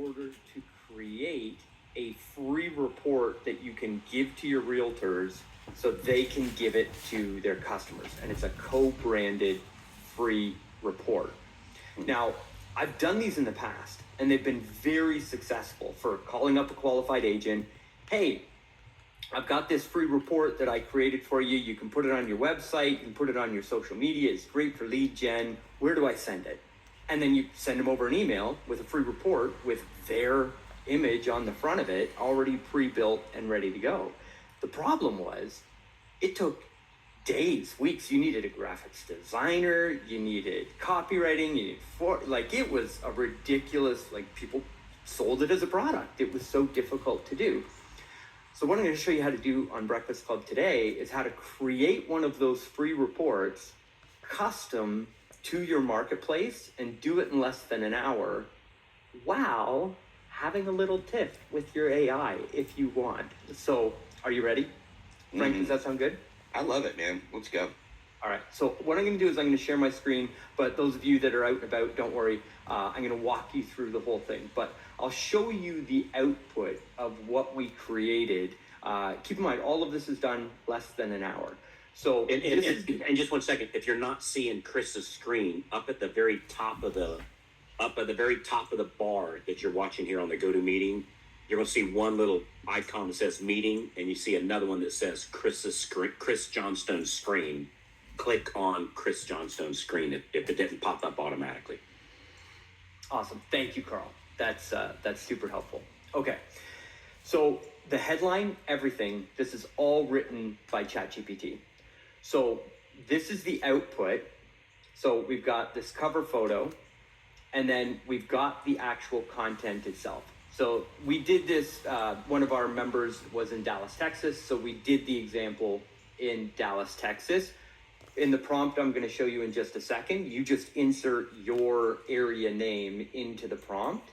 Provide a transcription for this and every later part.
order to create a free report that you can give to your realtors so they can give it to their customers. And it's a co-branded free report. Now, I've done these in the past and they've been very successful for calling up a qualified agent. Hey, I've got this free report that I created for you. You can put it on your website, you can put it on your social media. It's great for lead gen. Where do I send it? And then you send them over an email with a free report with their image on the front of it, already pre-built and ready to go. The problem was it took days, weeks. You needed a graphics designer, you needed copywriting, you needed it was a ridiculous, people sold it as a product. It was so difficult to do. So what I'm going to show you how to do on Breakfast Club today is how to create one of those free reports custom to your marketplace and do it in less than an hour while having a little tip with your AI if you want. So are you ready? Frank, does that sound good? I love it, man. Let's go. All right, so what I'm going to do is I'm going to share my screen, but those of you that are out and about, don't worry. I'm going to walk you through the whole thing, but I'll show you the output of what we created. Keep in mind, all of this is done less than an hour. So, and just 1 second, if you're not seeing Chris's screen, up at the very top of the bar that you're watching here on the GoToMeeting, you're going to see one little icon that says meeting, and you see another one that says Chris Johnstone's screen. Click on Chris Johnstone's screen if it didn't pop up automatically. Awesome. Thank you, Carl. That's super helpful. Okay. So the headline, everything, this is all written by ChatGPT. So this is the output. So we've got this cover photo, and then we've got the actual content itself. So we did this, one of our members was in Dallas, Texas. So we did the example in Dallas, Texas. In the prompt I'm going to show you in just a second, you just insert your area name into the prompt,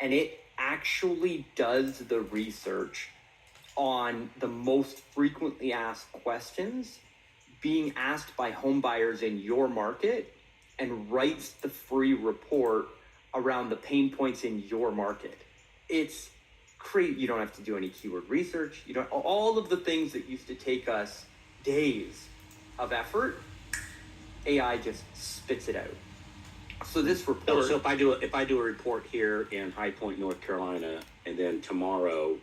and it actually does the research on the most frequently asked questions being asked by home buyers in your market and writes the free report around the pain points in your market. It's great. You don't have to do any keyword research. You don't, all of the things that used to take us days of effort, AI just spits it out. So this report. So if I do a report here in High Point, North Carolina, and then tomorrow,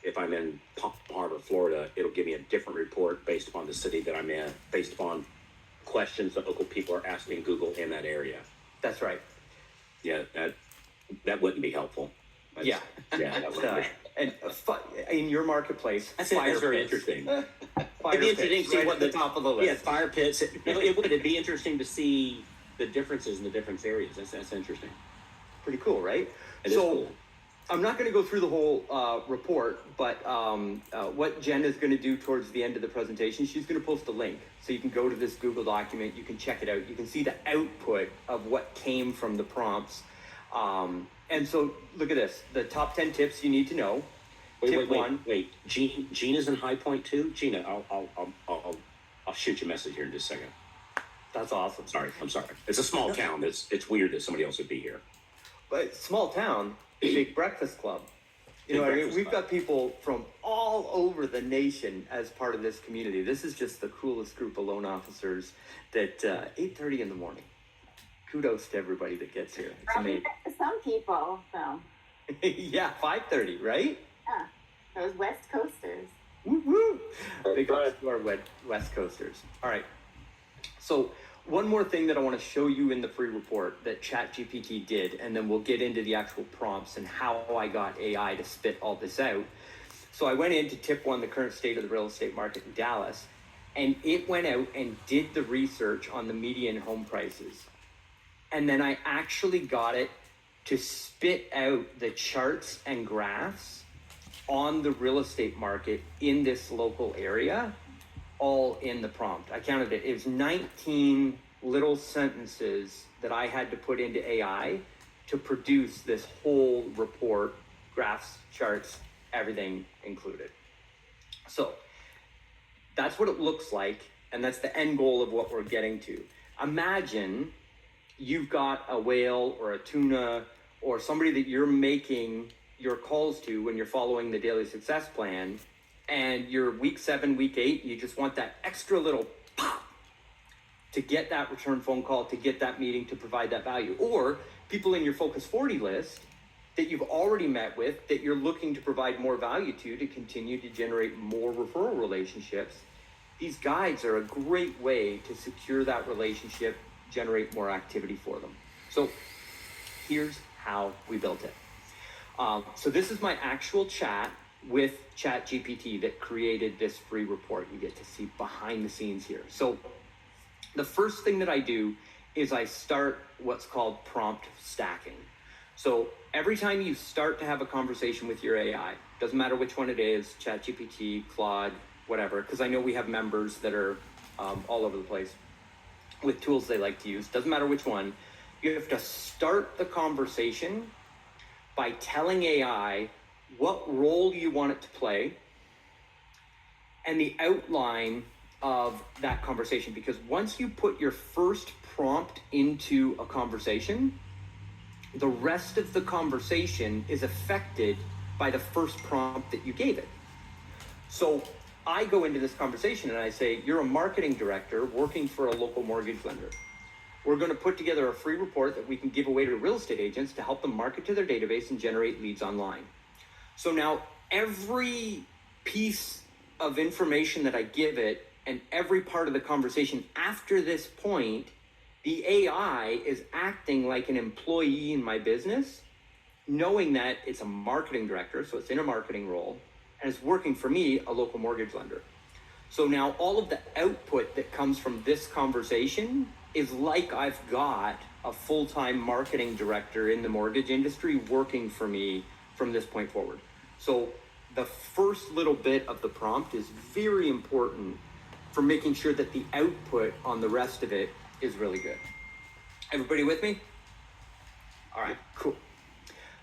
if I'm in Palm Harbor, Florida, it'll give me a different report based upon the city that I'm in, based upon questions that local people are asking Google in that area. That's right. Yeah, that wouldn't be helpful. Yeah, that wouldn't be. And in your marketplace, that's very interesting. It'd be interesting to see what the top of the list. Yeah, fire pits. It'd be interesting to see the differences in the different areas. That's interesting. Pretty cool, right? It is cool. I'm not going to go through the whole report, but what Jen is going to do towards the end of the presentation, she's going to post a link. So you can go to this Google document, you can check it out. You can see the output of what came from the prompts. And so look at this, the top 10 tips you need to know. Wait. Gina's in High Point too? Gina, I'll shoot you a message here in just a second. That's awesome. I'm sorry. It's a small town. It's weird that somebody else would be here. But small town, big breakfast club. You know what I mean? We've got people from all over the nation as part of this community. This is just the coolest group of loan officers that 8:30 in the morning. Kudos to everybody that gets here. It's amazing. Some people, so. Yeah, 5:30, right? Yeah, those West Coasters. Woo-hoo! Big ups to our West Coasters. All right. So one more thing that I want to show you in the free report that ChatGPT did, and then we'll get into the actual prompts and how I got AI to spit all this out. So I went in to tip one, the current state of the real estate market in Dallas, and it went out and did the research on the median home prices. And then I actually got it to spit out the charts and graphs on the real estate market in this local area, all in the prompt. I counted it. It was 19 little sentences that I had to put into AI to produce this whole report, graphs, charts, everything included. So that's what it looks like, and that's the end goal of what we're getting to. Imagine you've got a whale or a tuna or somebody that you're making your calls to when you're following the daily success plan, and you're week 7, week 8, you just want that extra little pop to get that return phone call, to get that meeting, to provide that value. Or people in your Focus 40 list that you've already met with, that you're looking to provide more value to continue to generate more referral relationships. These guides are a great way to secure that relationship, generate more activity for them. So here's how we built it. So this is my actual chat with ChatGPT that created this free report. You get to see behind the scenes here. So the first thing that I do is I start what's called prompt stacking. So every time you start to have a conversation with your AI, doesn't matter which one it is, ChatGPT, Claude, whatever, because I know we have members that are all over the place with tools they like to use, doesn't matter which one, you have to start the conversation by telling AI what role you want it to play and the outline of that conversation. Because once you put your first prompt into a conversation, the rest of the conversation is affected by the first prompt that you gave it. So I go into this conversation and I say, you're a marketing director working for a local mortgage lender. We're going to put together a free report that we can give away to real estate agents to help them market to their database and generate leads online. So now every piece of information that I give it and every part of the conversation after this point, the AI is acting like an employee in my business, knowing that it's a marketing director, so it's in a marketing role, and it's working for me, a local mortgage lender. So now all of the output that comes from this conversation is like I've got a full-time marketing director in the mortgage industry working for me from this point forward. So the first little bit of the prompt is very important for making sure that the output on the rest of it is really good. Everybody with me? All right, cool.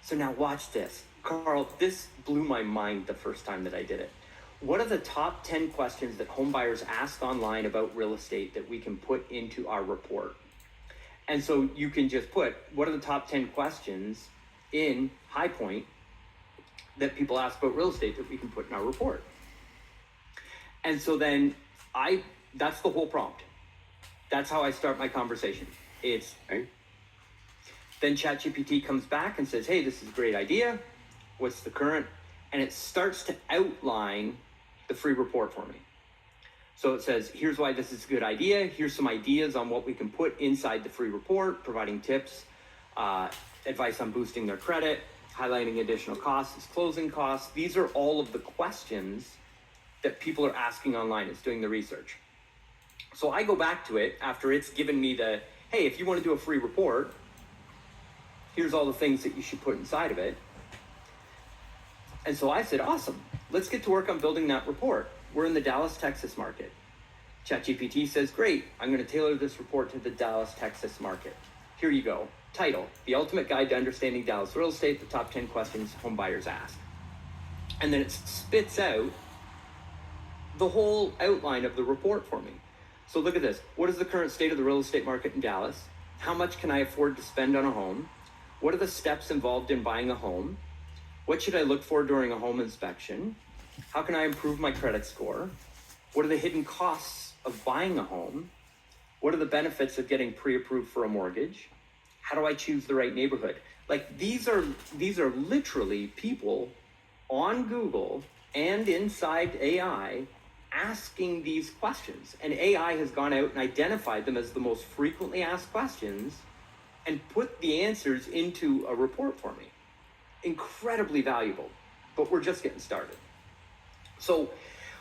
So now watch this. Carl, this blew my mind the first time that I did it. What are the top 10 questions that home buyers ask online about real estate that we can put into our report? And so you can just put, what are the top 10 questions in High Point that people ask about real estate that we can put in our report? And so then that's the whole prompt. That's how I start my conversation. It's, Okay. Then ChatGPT comes back and says, hey, this is a great idea. What's the current? And it starts to outline the free report for me. So it says, here's why this is a good idea. Here's some ideas on what we can put inside the free report, providing tips, advice on boosting their credit, highlighting additional costs as closing costs. These are all of the questions that people are asking online. It's doing the research. So I go back to it after it's given me the, hey, if you want to do a free report, here's all the things that you should put inside of it. And so I said, awesome, let's get to work on building that report. We're in the Dallas, Texas market. ChatGPT says, great, I'm going to tailor this report to the Dallas, Texas market. Here you go. Title, The Ultimate Guide to Understanding Dallas Real Estate, the top 10 questions home buyers ask. And then it spits out the whole outline of the report for me. So look at this. What is the current state of the real estate market in Dallas? How much can I afford to spend on a home? What are the steps involved in buying a home? What should I look for during a home inspection? How can I improve my credit score? What are the hidden costs of buying a home? What are the benefits of getting pre-approved for a mortgage? How do I choose the right neighborhood? Like these are literally people on Google and inside AI asking these questions. And AI has gone out and identified them as the most frequently asked questions and put the answers into a report for me. Incredibly valuable, but we're just getting started. So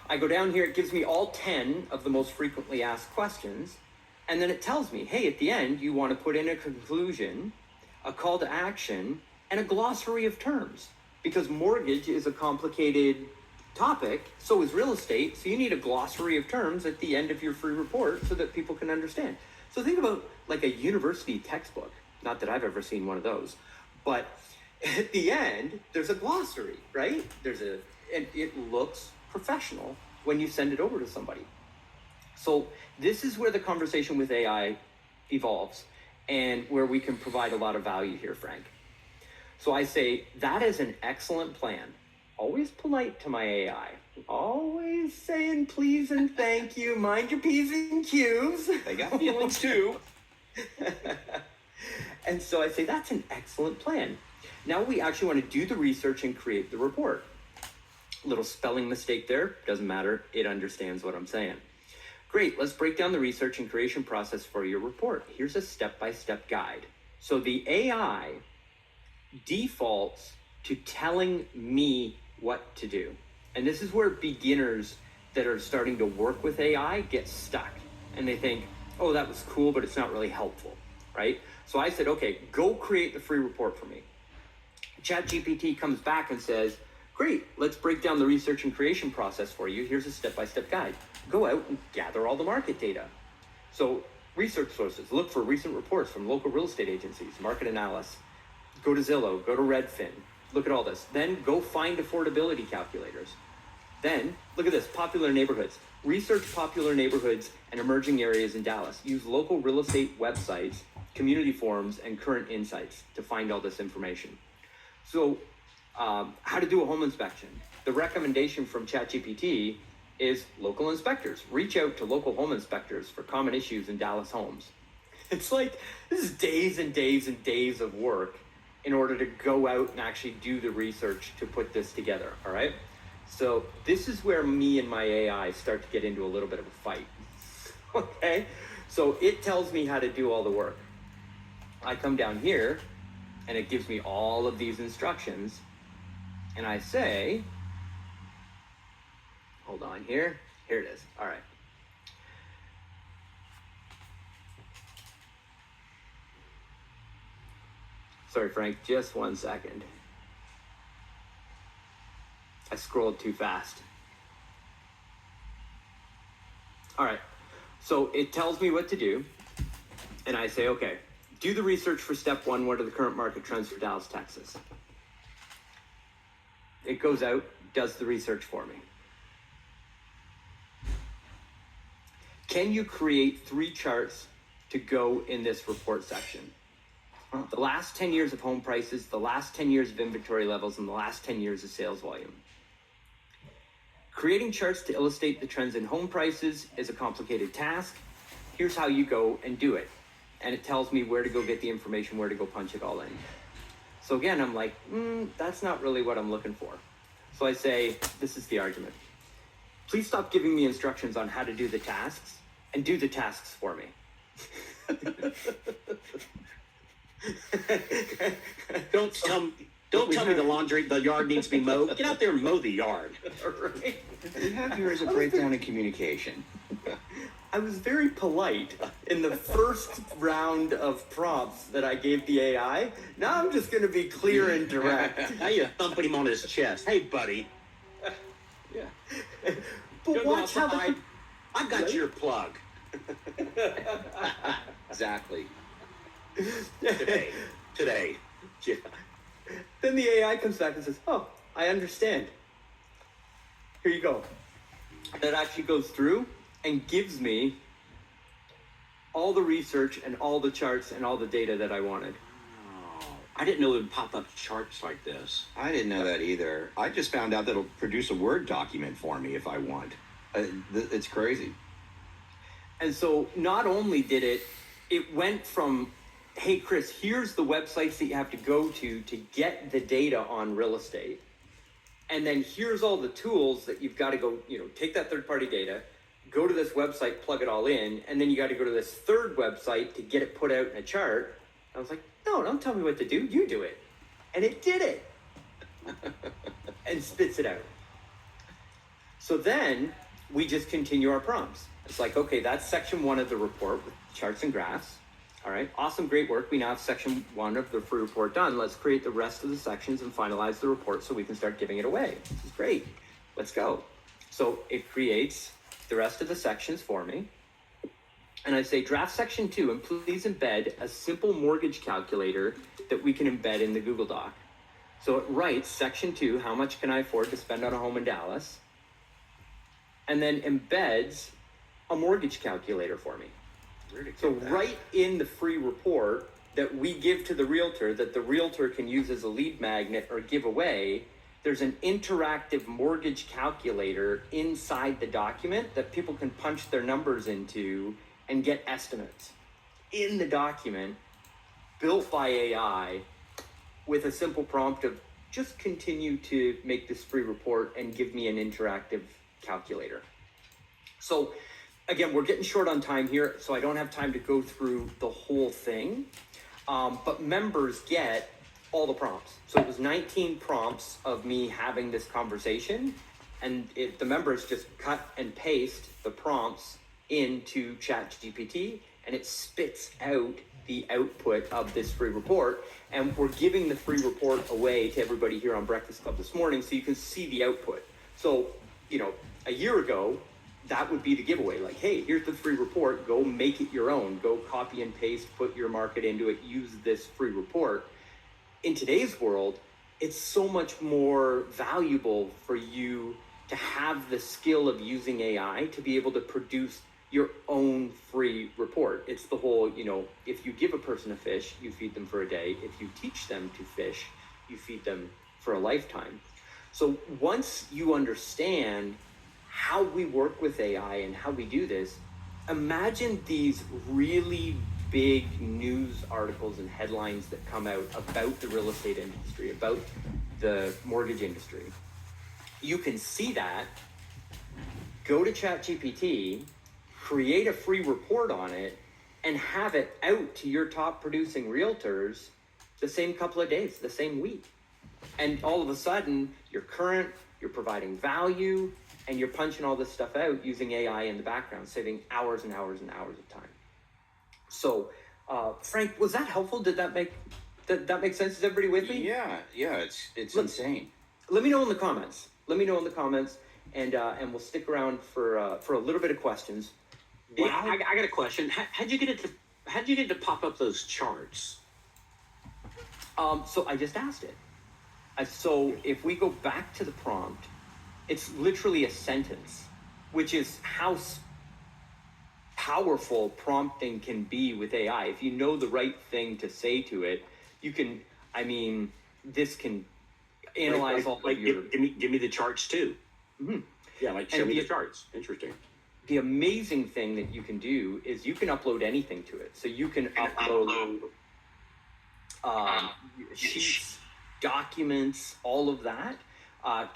I go down here, it gives me all 10 of the most frequently asked questions, and then it tells me, hey, at the end, you want to put in a conclusion, a call to action, and a glossary of terms. Because mortgage is a complicated topic, so is real estate, so you need a glossary of terms at the end of your free report so that people can understand. So think about like a university textbook. Not that I've ever seen one of those, but at the end, there's a glossary, right? And it looks professional when you send it over to somebody. So this is where the conversation with AI evolves and where we can provide a lot of value here, Frank. So I say, that is an excellent plan. Always polite to my AI. Always saying please and thank you. Mind your P's and Q's. They got feelings too. And so I say, that's an excellent plan. Now we actually want to do the research and create the report. Little spelling mistake there, doesn't matter, it understands what I'm saying. Great, let's break down the research and creation process for your report. Here's a step-by-step guide. So the AI defaults to telling me what to do. And this is where beginners that are starting to work with AI get stuck. And they think, oh, that was cool, but it's not really helpful, right? So I said, okay, go create the free report for me. ChatGPT comes back and says, great, let's break down the research and creation process for you. Here's a step-by-step guide. Go out and gather all the market data. So research sources, look for recent reports from local real estate agencies, market analysis. Go to Zillow, go to Redfin, look at all this. Then go find affordability calculators. Then, look at this, popular neighborhoods. Research popular neighborhoods and emerging areas in Dallas. Use local real estate websites, community forums, and current insights to find all this information. So, how to do a home inspection. The recommendation from ChatGPT is local inspectors. Reach out to local home inspectors for common issues in Dallas homes. It's like, this is days and days and days of work in order to go out and actually do the research to put this together, all right? So this is where me and my AI start to get into a little bit of a fight, okay? So it tells me how to do all the work. I come down here and it gives me all of these instructions and I say, hold on here it is, all right. Sorry, Frank, just 1 second. I scrolled too fast. All right, so it tells me what to do, and I say, okay, do the research for step 1, what are the current market trends for Dallas, Texas? It goes out, does the research for me. Can you create 3 charts to go in this report section? The last 10 years of home prices, the last 10 years of inventory levels, and the last 10 years of sales volume. Creating charts to illustrate the trends in home prices is a complicated task. Here's how you go and do it. And it tells me where to go get the information, where to go punch it all in. So again, I'm like, that's not really what I'm looking for. So I say, this is the argument. Please stop giving me instructions on how to do the tasks and do the tasks for me. Don't tell me the yard needs to be mowed. Get out there and mow the yard. Right? We have here is a breakdown in communication. I was very polite in the first round of prompts that I gave the AI. Now I'm just going to be clear and direct. Now you're thumping him on his chest. Hey, buddy. Yeah. But watch how the... I've got your plug. Exactly. Today. Yeah. Then the AI comes back and says, oh, I understand. Here you go. That actually goes through and gives me all the research and all the charts and all the data that I wanted. Oh, I didn't know it would pop up charts like this. I didn't know that either. I just found out that it'll produce a Word document for me if I want. It's crazy. And so not only did it went from, hey, Chris, here's the websites that you have to go to get the data on real estate. And then here's all the tools that you've got to go, take that third-party data, go to this website, plug it all in, and then you got to go to this third website to get it put out in a chart. I was like, no, don't tell me what to do. You do it. And it did it. And spits it out. So then we just continue our prompts. It's like, okay, that's section 1 of the report with charts and graphs. All right, awesome, great work. We now have section 1 of the free report done. Let's create the rest of the sections and finalize the report so we can start giving it away. This is great. Let's go. So it creates the rest of the sections for me. And I say, draft section 2, and please embed a simple mortgage calculator that we can embed in the Google Doc. So it writes section 2, how much can I afford to spend on a home in Dallas? And then embeds a mortgage calculator for me. So right in the free report, that we give to the realtor that the realtor can use as a lead magnet or give away, there's an interactive mortgage calculator inside the document that people can punch their numbers into and get estimates in the document, built by AI, with a simple prompt of just continue to make this free report and give me an interactive calculator. So again, we're getting short on time here, so I don't have time to go through the whole thing. But members get all the prompts. So it was 19 prompts of me having this conversation, and the members just cut and paste the prompts into ChatGPT, and it spits out the output of this free report. And we're giving the free report away to everybody here on Breakfast Club this morning so you can see the output. So, a year ago, that would be the giveaway. Like, hey, here's the free report. Go make it your own. Go copy and paste, put your market into it, use this free report. In today's world, it's so much more valuable for you to have the skill of using AI to be able to produce your own free report. It's the whole, if you give a person a fish, you feed them for a day. If you teach them to fish, you feed them for a lifetime. So once you understand how we work with AI and how we do this, imagine these really big news articles and headlines that come out about the real estate industry, about the mortgage industry. You can see that, go to ChatGPT, create a free report on it, and have it out to your top producing realtors the same couple of days, the same week. And all of a sudden, you're current, you're providing value, and you're punching all this stuff out using AI in the background, saving hours and hours and hours of time. So, Frank, was that helpful? Did that make sense? Is everybody with me? Yeah, it's insane. Let me know in the comments. And we'll stick around for a little bit of questions. Wow. Yeah, I got a question. How'd you get it to pop up those charts? So I just asked it. So if we go back to the prompt, it's literally a sentence, which is how powerful prompting can be with AI. If you know the right thing to say to it, you can, this can analyze all of your... Give me the charts too. Mm-hmm. Yeah, show me the charts. Interesting. The amazing thing that you can do is you can upload anything to it. So you can upload sheets, documents, all of that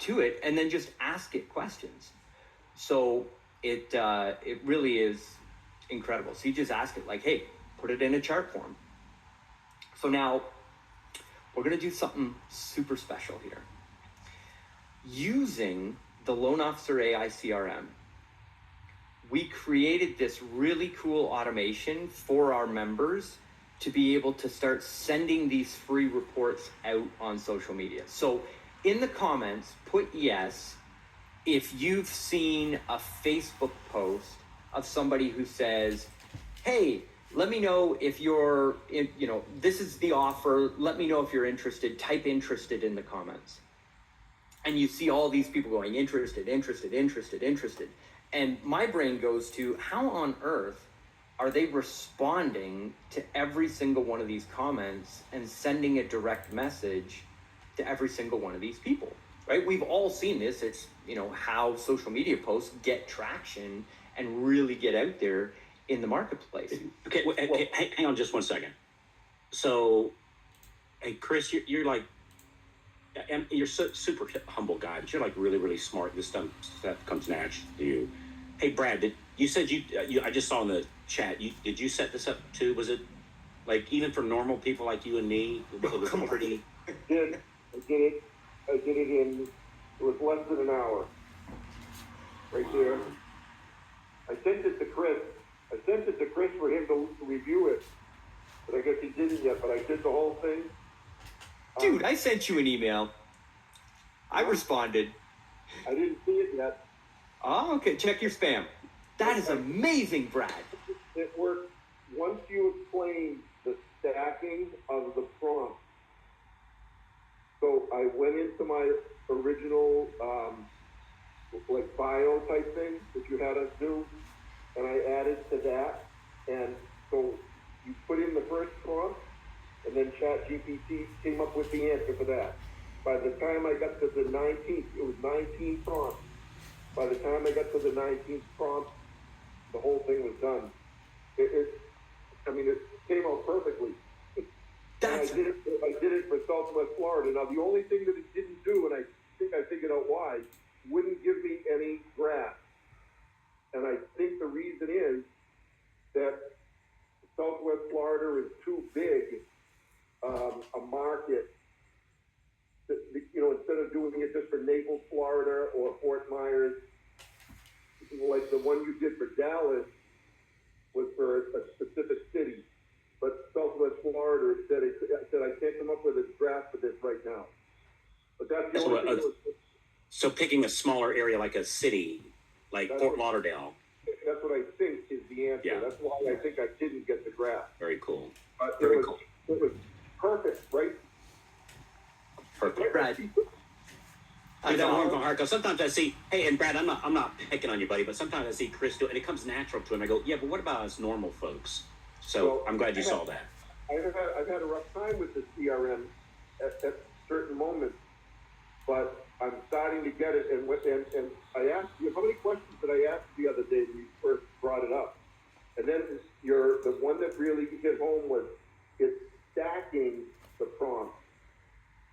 to it, and then just ask it questions. So it really is incredible. So you just ask it like, hey, put it in a chart form. So now we're going to do something super special here. Using the Loan Officer AI CRM, we created this really cool automation for our members to be able to start sending these free reports out on social media. So in the comments, put yes if you've seen a Facebook post of somebody who says, hey, let me know if you're, this is the offer. Let me know if you're interested. Type interested in the comments. And you see all these people going interested. And my brain goes to, how on earth are they responding to every single one of these comments and sending a direct message to every single one of these people, right? We've all seen this. It's, how social media posts get traction and really get out there in the marketplace. Okay, hang on just 1 second. So, hey, Chris, you're like, you're super humble guy, but you're like really, really smart. This stuff comes natural to you. Hey, Brad, you said I just saw in the chat, did you set this up too? Was it like even for normal people like you and me? It was pretty. I did it in, it was less than an hour. Right there. I sent it to Chris for him to review it, but I guess he didn't yet, but I did the whole thing. Dude, I sent you an email. I responded. I didn't see it yet. Oh, okay. Check your spam. That is amazing, Brad. It worked once you explain the stacking of the prompt. So I went into my original, bio type thing that you had us do, and I added to that. And so you put in the first prompt, and then ChatGPT came up with the answer for that. By the time I got to the 19th, it was 19 prompts. By the time I got to the 19th prompt, the whole thing was done. It came out perfectly. That's And I did it for Southwest Florida. Now, the only thing that it didn't do, and I think I figured out why, wouldn't give me any graphs. And I think the reason is that Southwest Florida is too big a market. That, instead of doing it just for Naples, Florida, or Fort Myers, like the one you did for Dallas was for a specific city. But Southwest Florida said I can't come up with a graph for this right now. But that's the only thing. So picking a smaller area like a city, like Fort Lauderdale. That's what I think is the answer. Yeah. That's why I think I didn't get the graph. Very cool. But Very it was, cool. It was perfect, right? Perfect. Brad. I got warm from heart because sometimes I see, hey, and Brad, I'm not picking on you, buddy, but sometimes I see Chris do it, and it comes natural to him. I go, yeah, but what about us normal folks? So Well, I'm glad you saw that. I've had a rough time with the CRM at certain moments, but I'm starting to get it. And I asked you, how many questions did I ask the other day when you first brought it up? And then the one that really hit home was it's stacking the prompts.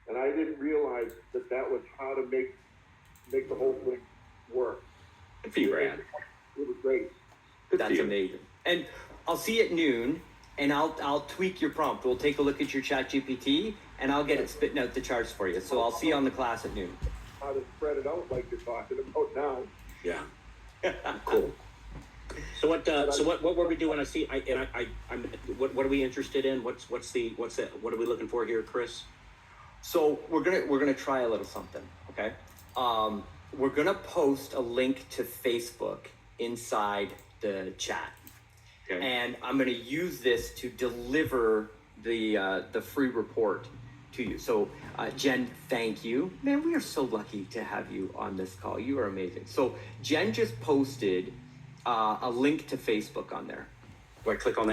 And I didn't realize that was how to make the whole thing work. Good for you, Brad. It was great. That's amazing. And I'll see you at noon, and I'll tweak your prompt. We'll take a look at your ChatGPT, and I'll get it spitting out the charts for you. So I'll see you on the class at noon. How to spread it out like you're talking about now. Yeah. Cool. So what were we doing? What are we interested in? What are we looking for here, Chris? So we're gonna try a little something, okay? We're gonna post a link to Facebook inside the chat, Okay. and I'm gonna use this to deliver the free report to you. So Jen, thank you, man. We are so lucky to have you on this call. You are amazing. So Jen just posted a link to Facebook on there. Do I click on that?